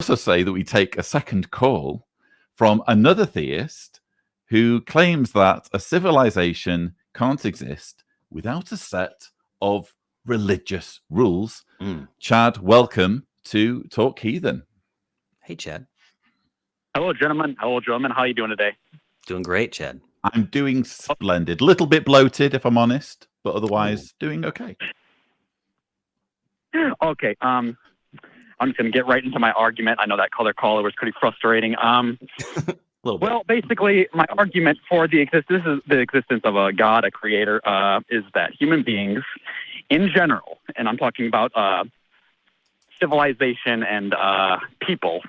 also say that we take a second call from another theist who claims that a civilization can't exist without a set of religious rules. Chad, welcome to Talk Heathen. Hey, Chad. Hello, gentlemen. Hello, gentlemen. How are you doing today? Doing great, Chad. I'm doing splendid. A little bit bloated, if I'm honest, but otherwise doing okay. Okay. I'm just going to get right into my argument. I know that other caller was pretty frustrating. Well, basically, my argument for the existence of a God, a creator, is that human beings, in general, and I'm talking about civilization and people,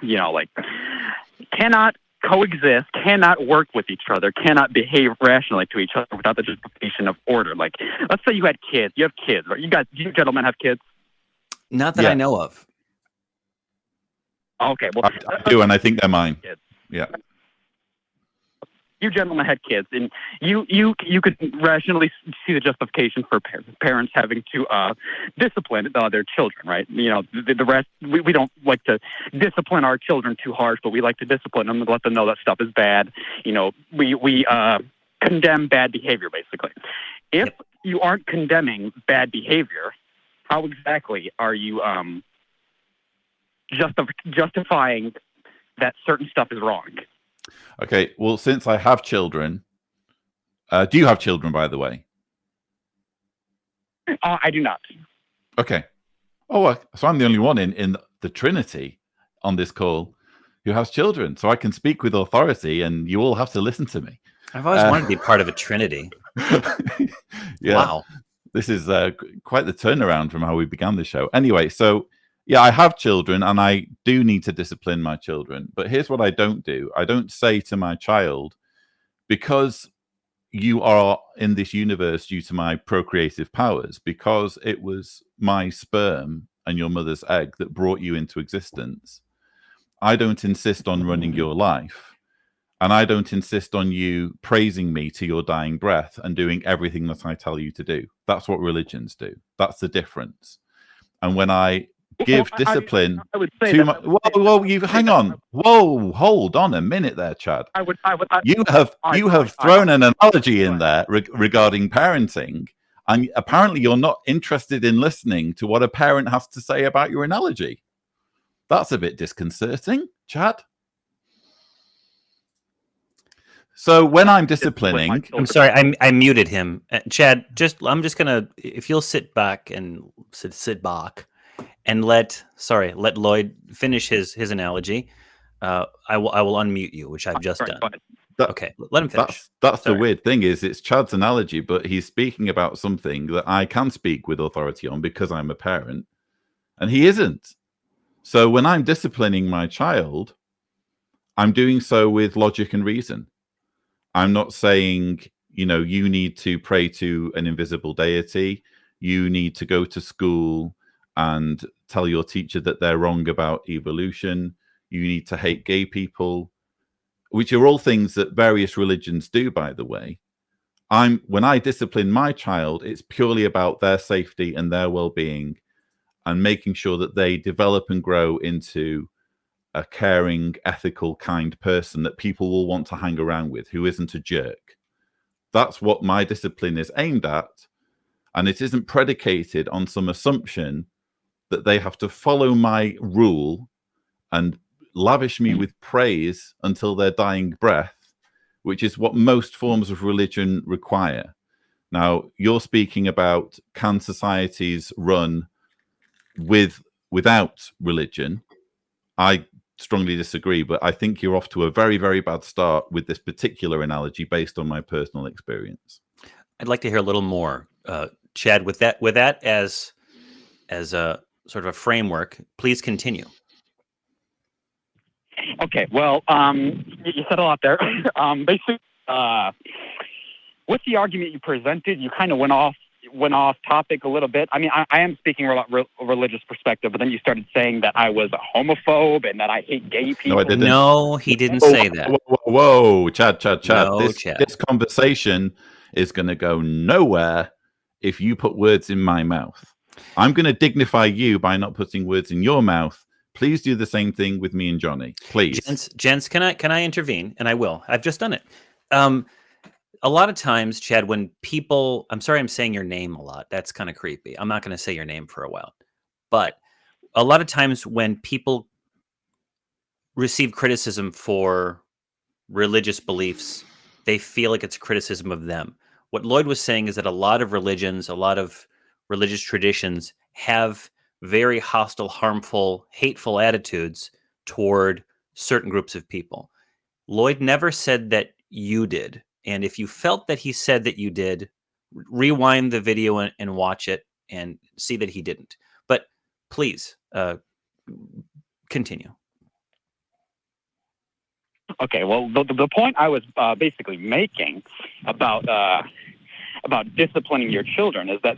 cannot coexist, cannot work with each other, cannot behave rationally to each other without the justification of order. Like, let's say you had kids. You have kids, right? You gentlemen have kids? Not that I know of. Okay, well, I do, and I think they're mine. Kids. Yeah. You gentlemen had kids, and you could rationally see the justification for parents having to discipline their children, right? The rest, we don't like to discipline our children too harsh, but we like to discipline them and let them know that stuff is bad. We condemn bad behavior, basically. If you aren't condemning bad behavior, how exactly are you justifying that certain stuff is wrong? Okay, well, since I have children, do you have children, by the way? I do not. Okay. Oh, so I'm the only one in the Trinity on this call who has children, so I can speak with authority, and you all have to listen to me. I've always wanted to be part of a Trinity. Yeah. Wow. This is quite the turnaround from how we began the show. Anyway, so yeah, I have children, and I do need to discipline my children. But here's what I don't do. I don't say to my child, because you are in this universe due to my procreative powers, because it was my sperm and your mother's egg that brought you into existence, I don't insist on running your life. And I don't insist on you praising me to your dying breath and doing everything that I tell you to do. That's what religions do. That's the difference. And when I give discipline to my... Whoa, you hang on. Whoa, hold on a minute there, Chad. You have thrown an analogy in there regarding parenting, and apparently you're not interested in listening to what a parent has to say about your analogy. That's a bit disconcerting, Chad. So when I'm disciplining, I'm sorry, I muted him. Chad, I'm just gonna, if you'll sit back and let Lloyd finish his analogy. I will unmute you, which I've just done. Okay, let him finish. That's the weird thing, is it's Chad's analogy, but he's speaking about something that I can speak with authority on because I'm a parent, and he isn't. So when I'm disciplining my child, I'm doing so with logic and reason. I'm not saying, you need to pray to an invisible deity. You need to go to school and tell your teacher that they're wrong about evolution. You need to hate gay people, which are all things that various religions do, by the way. When I discipline my child, it's purely about their safety and their well-being and making sure that they develop and grow into a caring, ethical, kind person that people will want to hang around with, who isn't a jerk. That's what my discipline is aimed at. And it isn't predicated on some assumption that they have to follow my rule and lavish me with praise until their dying breath, which is what most forms of religion require. Now, you're speaking about, can societies run without religion? I strongly disagree, but I think you're off to a very, very bad start with this particular analogy based on my personal experience. I'd like to hear a little more, Chad. With that as a sort of a framework, please continue. Okay, well, you said a lot there. Basically, with the argument you presented, you kind of went off topic a little bit. I mean, I am speaking about a religious perspective, but then you started saying that I was a homophobe and that I hate gay people. No, I didn't. No, he didn't say that. Whoa, Chad. No, This conversation is going to go nowhere if you put words in my mouth. I'm going to dignify you by not putting words in your mouth. Please do the same thing with me and Johnny. Please. Gents, can I intervene? And I will. I've just done it. A lot of times, Chad, when people, I'm sorry I'm saying your name a lot. That's kind of creepy. I'm not going to say your name for a while. But a lot of times when people receive criticism for religious beliefs, they feel like it's a criticism of them. What Lloyd was saying is that a lot of religions, a lot of religious traditions have very hostile, harmful, hateful attitudes toward certain groups of people. Lloyd never said that you did. And if you felt that he said that you did, rewind the video and watch it and see that he didn't. But please continue. Okay, well, the point I was basically making about disciplining your children is that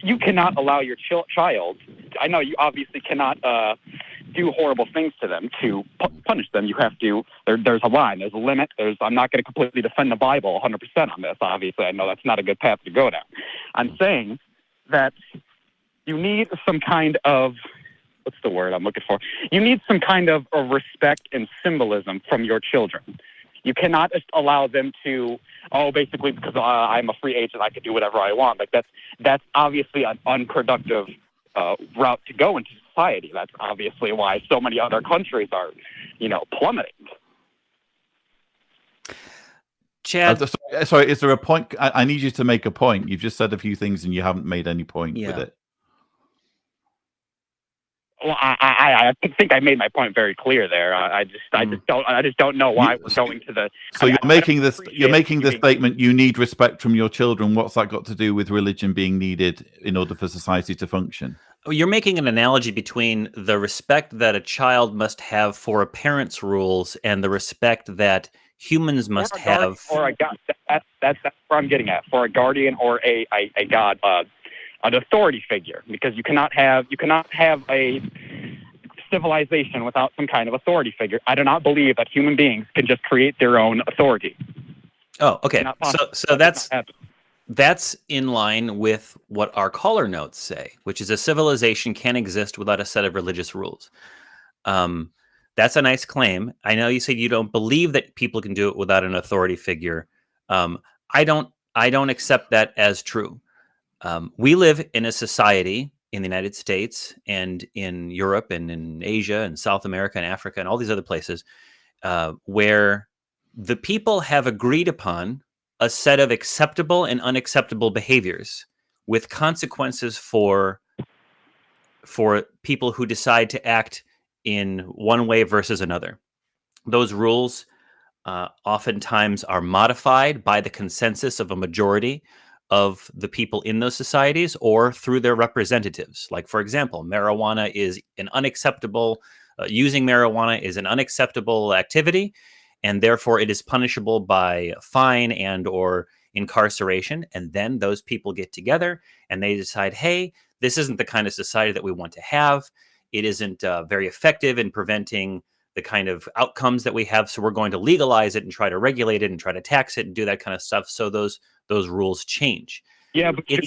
you cannot allow your child. I know you obviously cannot do horrible things to them to punish them. You have to. There's a line. There's a limit. I'm not going to completely defend the Bible 100% on this. Obviously, I know that's not a good path to go down. I'm saying that you need some kind of, what's the word I'm looking for? You need some kind of a respect and symbolism from your children. You cannot just allow them to, basically because I'm a free agent, I can do whatever I want. Like that's obviously an unproductive route to go into society. That's obviously why so many other countries are, plummeting. Chad, sorry, is there a point? I need you to make a point. You've just said a few things and you haven't made any point with it. Well, I think I made my point very clear there. I just don't know why we're going to the. So you're making this statement. You need respect from your children. What's that got to do with religion being needed in order for society to function? You're making an analogy between the respect that a child must have for a parent's rules and the respect that humans must have. For a God, that's where I'm getting at. For a guardian or a God. An authority figure, because you cannot have a civilization without some kind of authority figure. I do not believe that human beings can just create their own authority. Oh, okay. So that's in line with what our caller notes say, which is a civilization can't exist without a set of religious rules. That's a nice claim. I know you said you don't believe that people can do it without an authority figure. I don't accept that as true. We live in a society in the United States and in Europe and in Asia and South America and Africa and all these other places where the people have agreed upon a set of acceptable and unacceptable behaviors with consequences for people who decide to act in one way versus another. Those rules oftentimes are modified by the consensus of a majority of the people in those societies or through their representatives. Like, for example, marijuana is an unacceptable, using marijuana is an unacceptable activity, and therefore it is punishable by fine and or incarceration. And then those people get together and they decide, hey, this isn't the kind of society that we want to have. It isn't very effective in preventing the kind of outcomes that we have. So we're going to legalize it and try to regulate it and try to tax it and do that kind of stuff. So those rules change. Yeah, but you're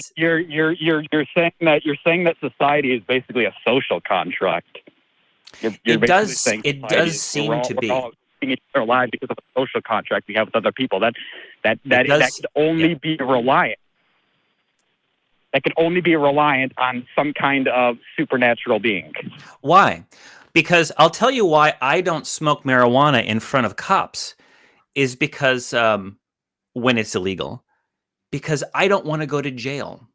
saying that society is basically a social contract. It does seem to be. We're all living each other alive because of a social contract we have with other people. That could only be reliant. That could only be reliant on some kind of supernatural being. Why? Because I'll tell you why I don't smoke marijuana in front of cops is because when it's illegal, because I don't want to go to jail.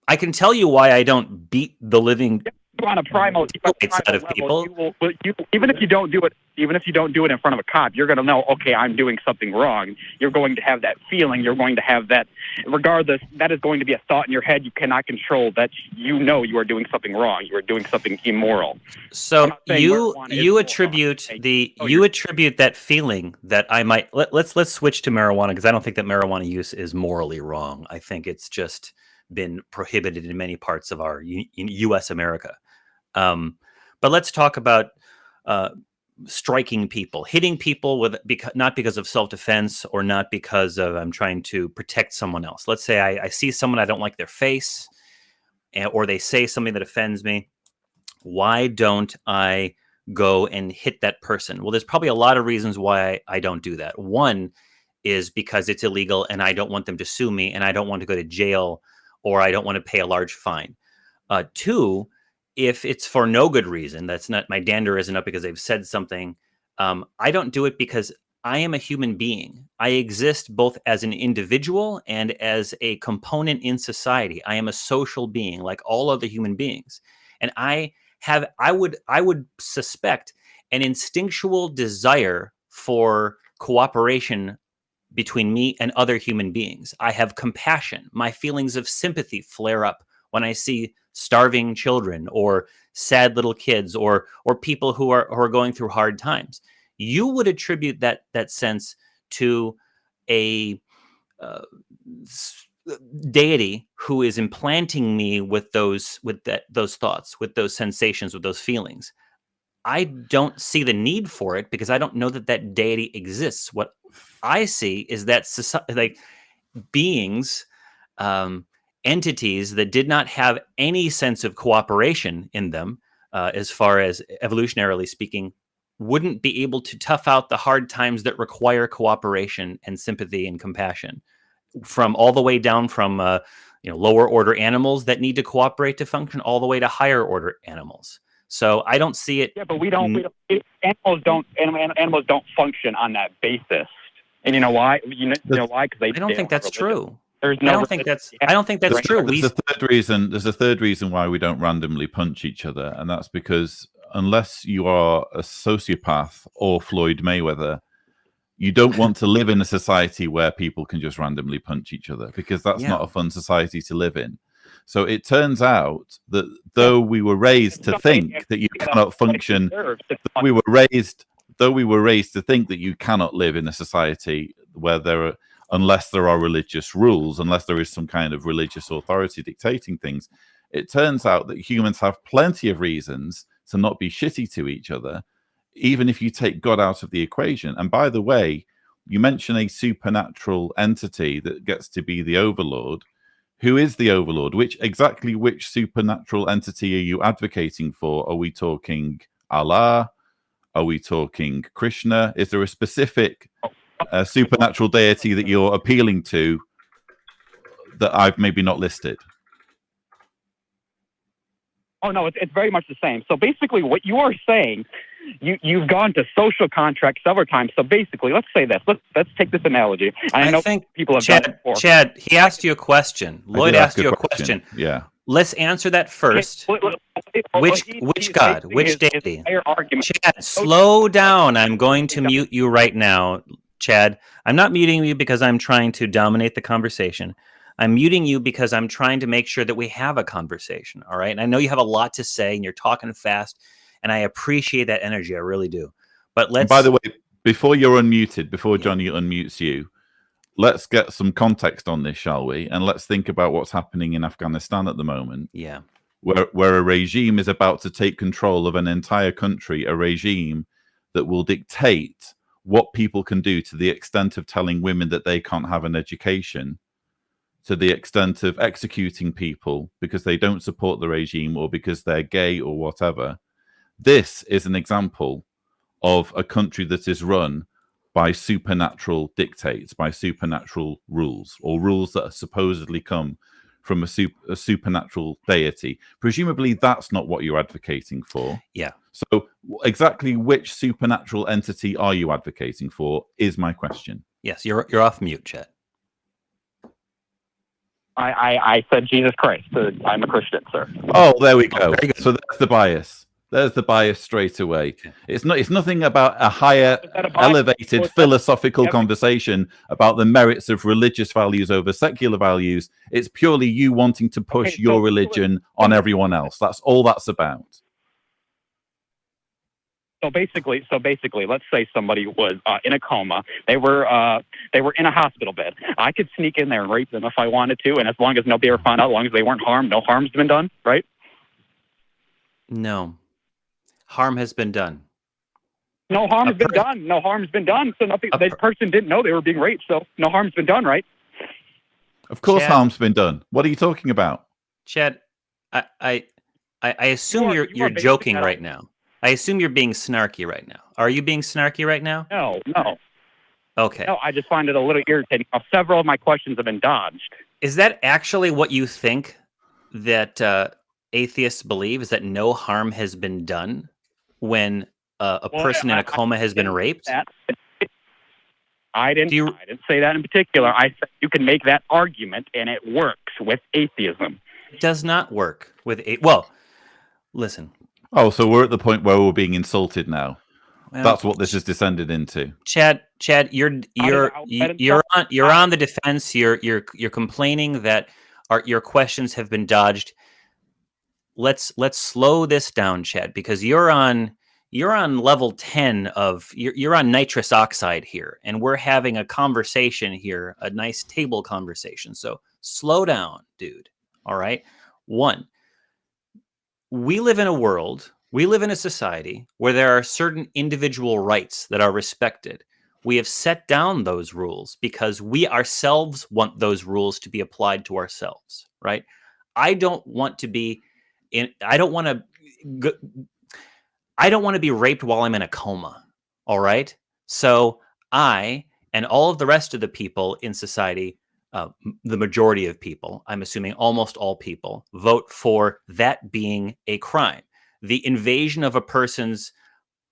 I can tell you why I don't beat the living on a primal side of people. Even if you don't do it in front of a cop, you're going to know, okay, I'm doing something wrong. You're going to have that feeling. You're going to have that. Regardless, that is going to be a thought in your head you cannot control. That you are doing something wrong. You are doing something immoral. So you attribute that feeling that I might. Let's switch to marijuana because I don't think that marijuana use is morally wrong. I think it's just been prohibited in many parts of our U.S. America. But let's talk about striking people, hitting people not because of self-defense or not because of I'm trying to protect someone else. Let's say I see someone, I don't like their face, or they say something that offends me. Why don't I go and hit that person? Well, there's probably a lot of reasons why I don't do that. One is because it's illegal and I don't want them to sue me and I don't want to go to jail or I don't want to pay a large fine. Two, if it's for no good reason, that's not, my dander isn't up because they've said something. I don't do it because I am a human being. I exist both as an individual and as a component in society. I am a social being like all other human beings. And I would suspect an instinctual desire for cooperation between me and other human beings. I have compassion. My feelings of sympathy flare up when I see starving children or sad little kids or people who are going through hard times. You would attribute that sense to a deity who is implanting me with those thoughts, with those sensations, with those feelings. I don't see the need for it because I don't know that deity exists. What I see is that like beings, entities that did not have any sense of cooperation in them, as far as evolutionarily speaking, wouldn't be able to tough out the hard times that require cooperation and sympathy and compassion, from all the way down from lower order animals that need to cooperate to function, all the way to higher order animals. So I don't see it. Yeah, but animals don't function on that basis. And you know why? You know why? Because I don't think that's true. There's no. I don't think that's true. There's a third reason why we don't randomly punch each other, and that's because unless you are a sociopath or Floyd Mayweather, you don't want to live in a society where people can just randomly punch each other, because that's not a fun society to live in. So it turns out that though we were raised to think that you cannot function, we were raised to think that you cannot live in a society where unless there are religious rules, unless there is some kind of religious authority dictating things, it turns out that humans have plenty of reasons to not be shitty to each other, even if you take God out of the equation. And by the way, you mention a supernatural entity that gets to be the overlord. Who is the overlord? Which supernatural entity are you advocating for? Are we talking Allah? Are we talking Krishna? Is there a specific supernatural deity that you're appealing to that I've maybe not listed? Oh, no, it's very much the same. So basically what you are saying, you've gone to social contracts several times. So basically, let's say this. Let's take this analogy. I think people have done it before. Chad, he asked you a question. Lloyd asked you a question. Yeah. Let's answer that first. Which God? Which deity? Chad, slow down. I'm going to mute you right now, Chad. I'm not muting you because I'm trying to dominate the conversation. I'm muting you because I'm trying to make sure that we have a conversation, all right? And I know you have a lot to say, and you're talking fast, and I appreciate that energy. I really do. But let's... And by the way, before you're unmuted, before Johnny unmutes you, let's get some context on this, shall we? And let's think about what's happening in Afghanistan at the moment. Yeah. Where a regime is about to take control of an entire country, a regime that will dictate what people can do, to the extent of telling women that they can't have an education, to the extent of executing people because they don't support the regime or because they're gay or whatever. This is an example of a country that is run by supernatural dictates, by supernatural rules, or rules that supposedly come from a supernatural deity. Presumably that's not what you're advocating for. Yeah. So exactly which supernatural entity are you advocating for is my question. Yes, you're off mute, Chet. I said Jesus Christ. I'm a Christian, sir. Oh, there we go. So that's the bias. There's the bias straight away. It's nothing about a higher, elevated philosophical conversation about the merits of religious values over secular values. It's purely you wanting to push your religion on everyone else. That's all that's about. So basically, let's say somebody was in a coma. They were in a hospital bed. I could sneak in there and rape them if I wanted to, and as long as nobody ever found out, as long as they weren't harmed, no harm's been done, right? No, harm has been done. No harm has been done. No harm's been done. So nothing. The person didn't know they were being raped, so no harm's been done, right? Of course, harm's been done. What are you talking about, Chad? I assume You are you're basing joking that right now. I assume you're being snarky right now. Are you being snarky right now? No. Okay. No, I just find it a little irritating. Several of my questions have been dodged. Is that actually what you think that atheists believe? Is that no harm has been done when a person in a coma has been raped? I didn't say that in particular. I said you can make that argument, and it works with atheism. It does not work with well, listen. Oh, so we're at the point where we're being insulted now. Well, that's what this has descended into. Chad, you're on the defense. You're complaining that your questions have been dodged. Let's slow this down, Chad, because you're on level 10 of you're on nitrous oxide here, and we're having a conversation here, a nice table conversation. So slow down, dude. All right. One, we live in a society where there are certain individual rights that are respected. We have set down those rules because we ourselves want those rules to be applied to ourselves, right? I don't want to be raped while I'm in a coma, all right? So I and all of the rest of the people in society, the majority of people, I'm assuming almost all people, vote for that being a crime. The invasion of a person's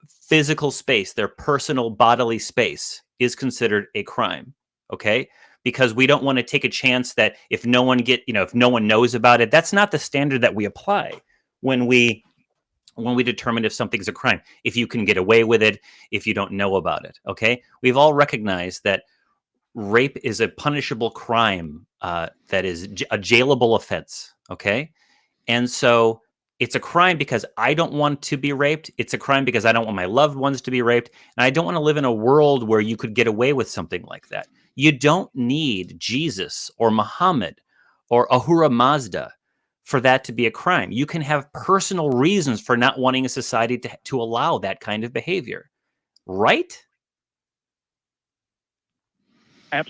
physical space, their personal bodily space, is considered a crime, okay? Because we don't want to take a chance that if no one knows about it, that's not the standard that we apply when we determine if something's a crime. If you can get away with it, if you don't know about it, okay? We've all recognized that rape is a punishable crime that is a jailable offense, okay? And so it's a crime because I don't want to be raped. It's a crime because I don't want my loved ones to be raped. And I don't want to live in a world where you could get away with something like that. You don't need Jesus or Muhammad or Ahura Mazda for that to be a crime. You can have personal reasons for not wanting a society to allow that kind of behavior, right?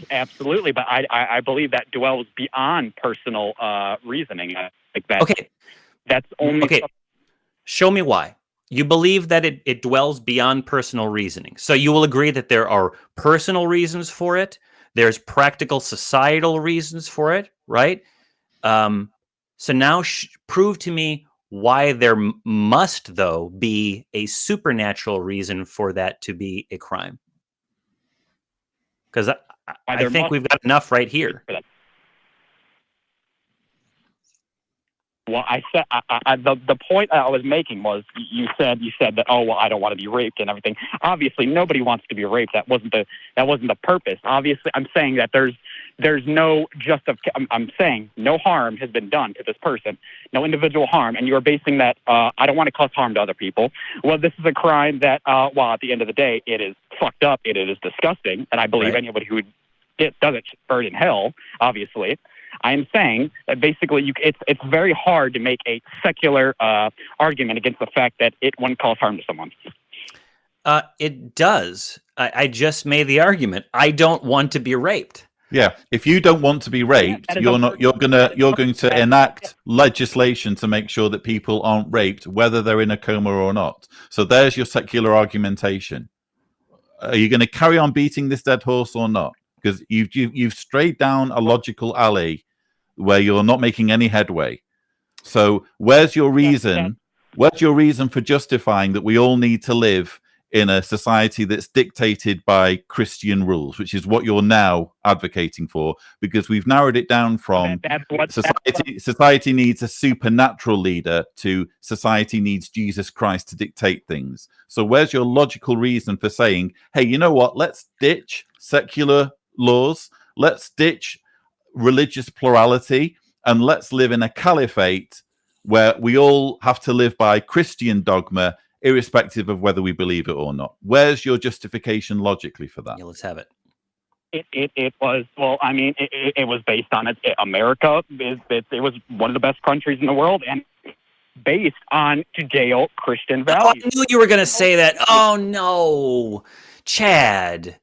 Absolutely, but I believe that dwells beyond personal reasoning. Like that. Okay. That's only... Okay, show me why. You believe that it dwells beyond personal reasoning. So you will agree that there are personal reasons for it. There's practical societal reasons for it, right? So now prove to me why there must, though, be a supernatural reason for that to be a crime. Because I think we've got enough right here. Well, I said the point I was making was you said that, oh well, I don't want to be raped and everything. Obviously, nobody wants to be raped. That wasn't the purpose. Obviously, I'm saying that there's no I'm saying no harm has been done to this person, no individual harm, and you are basing that I don't want to cause harm to other people. Well, this is a crime that well, at the end of the day, it is fucked up. It is disgusting, and I believe anybody who does it should burn in hell. Obviously. I am saying that basically it's very hard to make a secular argument against the fact that it wouldn't cause harm to someone. It does. I just made the argument. I don't want to be raped. Yeah, if you don't want to be raped, you're going to enact legislation to make sure that people aren't raped, whether they're in a coma or not. So there's your secular argumentation. Are you going to carry on beating this dead horse or not? Because you've strayed down a logical alley where you're not making any headway. So where's your reason? Where's your reason for justifying that we all need to live in a society that's dictated by Christian rules, which is what you're now advocating for? Because we've narrowed it down from society needs a supernatural leader to society needs Jesus Christ to dictate things. So where's your logical reason for saying, hey, you know what? Let's ditch secular laws, let's ditch religious plurality, and let's live in a caliphate where we all have to live by Christian dogma, irrespective of whether we believe it or not. Where's your justification logically for that? Yeah, let's have it. It was, well, I mean, it was based on America. It was one of the best countries in the world, and based on Judeo-Christian values. Oh, I knew you were going to say that. Oh no, Chad.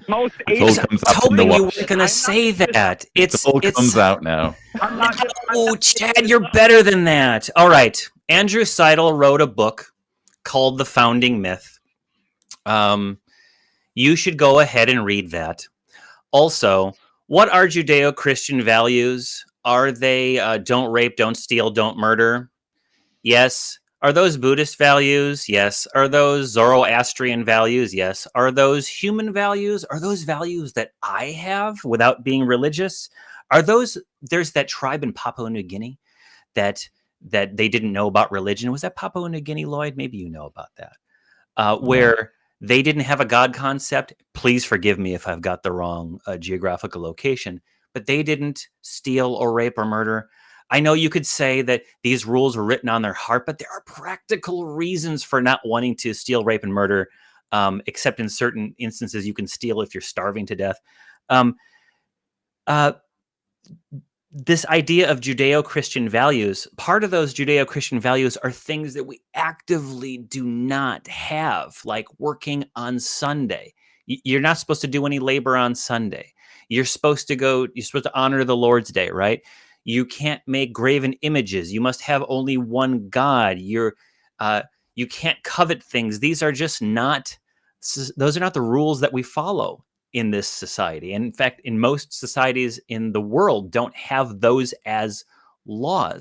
Most I was hoping you were going to say that. It all comes out now. Oh, Chad, you're better than that. All right. Andrew Seidel wrote a book called The Founding Myth. You should go ahead and read that. Also, what are Judeo-Christian values? Are they don't rape, don't steal, don't murder? Yes. Are those Buddhist values? Yes. Are those Zoroastrian values? Yes. Are those human values? Are those values that I have without being religious? Are those, there's that tribe in Papua New Guinea that they didn't know about religion. Was that Papua New Guinea, Lloyd? Maybe you know about that. Where they didn't have a God concept. Please forgive me if I've got the wrong geographical location, but they didn't steal or rape or murder. I know you could say that these rules were written on their heart, but there are practical reasons for not wanting to steal, rape, and murder, except in certain instances you can steal if you're starving to death. This idea of Judeo-Christian values, part of those Judeo-Christian values are things that we actively do not have, like working on Sunday. You're not supposed to do any labor on Sunday. You're supposed to honor the Lord's Day, right? You can't make graven images. You must have only one God. You can't covet things. These are just not, those are not the rules that we follow in this society. And in fact, in most societies in the world don't have those as laws.